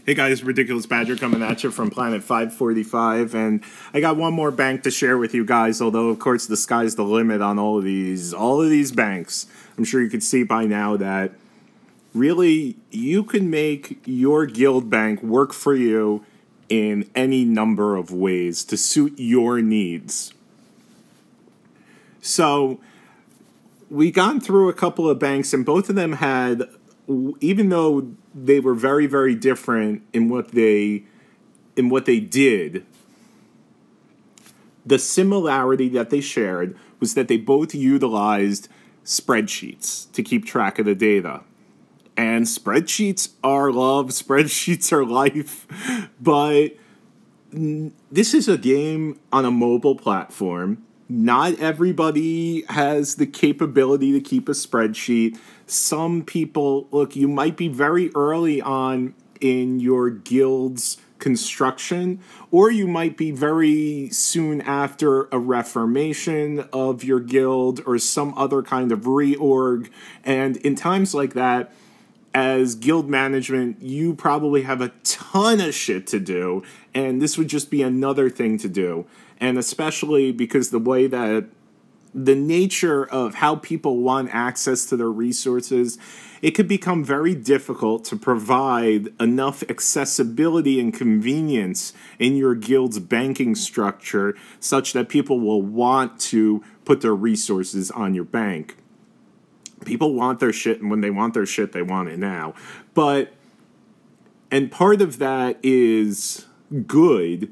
Hey guys, Ridiculous Badger coming at you from Planet 545, and I got one more bank to share with you guys, although of course the sky's the limit on all of these banks. I'm sure you can see by now that really you can make your guild bank work for you in any number of ways to suit your needs. So we gone through a couple of banks, and both of them had, even though they were very, very different in what they did, the similarity that they shared was that they both utilized spreadsheets to keep track of the data. And spreadsheets are love, spreadsheets are life, but this is a game on a mobile platform. Not everybody has the capability to keep a spreadsheet. Some people, look, you might be very early on in your guild's construction, or you might be very soon after a reformation of your guild or some other kind of reorg. And in times like that, as guild management, you probably have a ton of shit to do, and this would just be another thing to do. And especially because the nature of how people want access to their resources, it could become very difficult to provide enough accessibility and convenience in your guild's banking structure such that people will want to put their resources on your bank. People want their shit, and when they want their shit, they want it now. And part of that is good,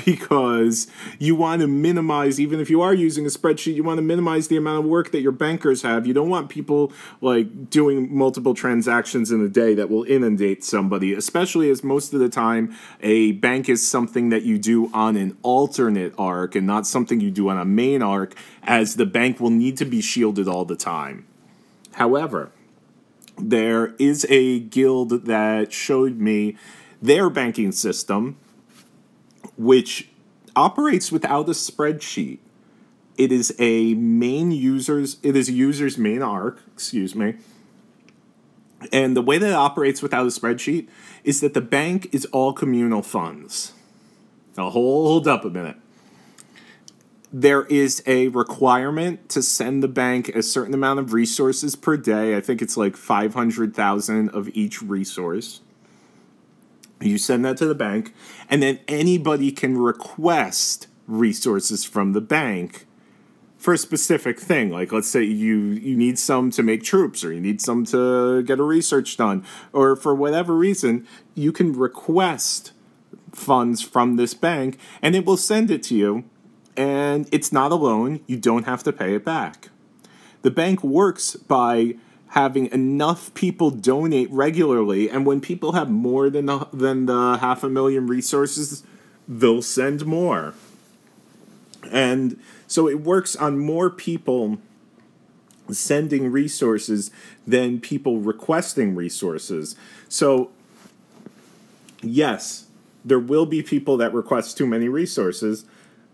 because you want to minimize, even if you are using a spreadsheet, you want to minimize the amount of work that your bankers have. You don't want people like doing multiple transactions in a day that will inundate somebody, especially as most of the time a bank is something that you do on an alternate arc and not something you do on a main arc, as the bank will need to be shielded all the time. However, there is a guild that showed me their banking system, which operates without a spreadsheet. It is a user's main arc, And the way that it operates without a spreadsheet is that the bank is all communal funds. Now hold up a minute. There is a requirement to send the bank a certain amount of resources per day. I think it's like 500,000 of each resource. You send that to the bank, and then anybody can request resources from the bank for a specific thing. Like, let's say you need some to make troops, or you need some to get a research done, or for whatever reason, you can request funds from this bank, and it will send it to you. And it's not a loan. You don't have to pay it back. The bank works by having enough people donate regularly, and when people have more than the 500,000 resources, they'll send more. And so it works on more people sending resources than people requesting resources. So yes, there will be people that request too many resources,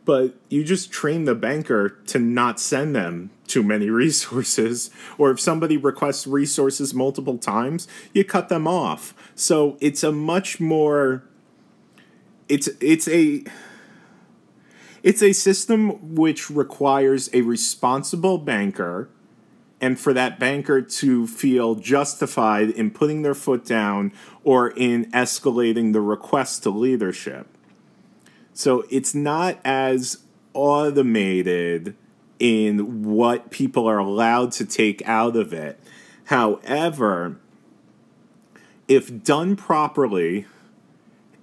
but you just train the banker to not send them too many resources. Or if somebody requests resources multiple times, you cut them off. So it's a much more, it's a system which requires a responsible banker, and for that banker to feel justified in putting their foot down or in escalating the request to leadership. So it's not as automated in what people are allowed to take out of it. However, if done properly,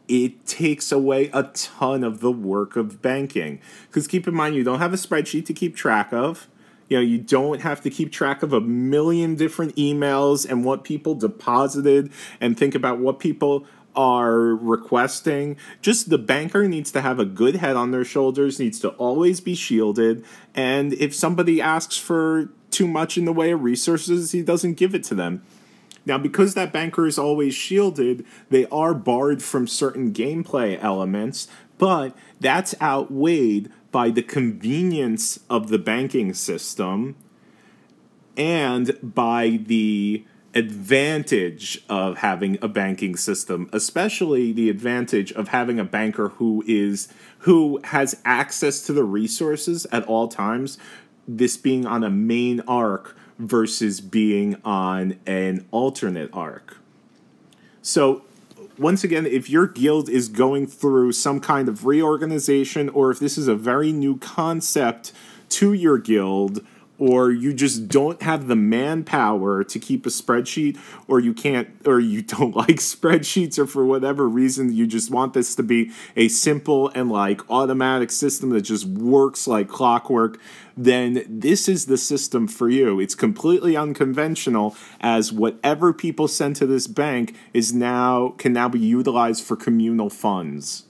it takes away a ton of the work of banking. Because keep in mind, you don't have a spreadsheet to keep track of. You don't have to keep track of a million different emails and what people deposited and think about what people are requesting. Just the banker needs to have a good head on their shoulders, needs to always be shielded, and if somebody asks for too much in the way of resources, he doesn't give it to them. Now, because that banker is always shielded, they are barred from certain gameplay elements, but that's outweighed by the convenience of the banking system and by the advantage of having a banking system, especially the advantage of having a banker who has access to the resources at all times, this being on a main arc versus being on an alternate arc. So once again, if your guild is going through some kind of reorganization, or if this is a very new concept to your guild, or you just don't have the manpower to keep a spreadsheet, or you don't like spreadsheets, or for whatever reason you just want this to be a simple and like automatic system that just works like clockwork, then this is the system for you. It's completely unconventional, as whatever people send to this bank can now be utilized for communal funds.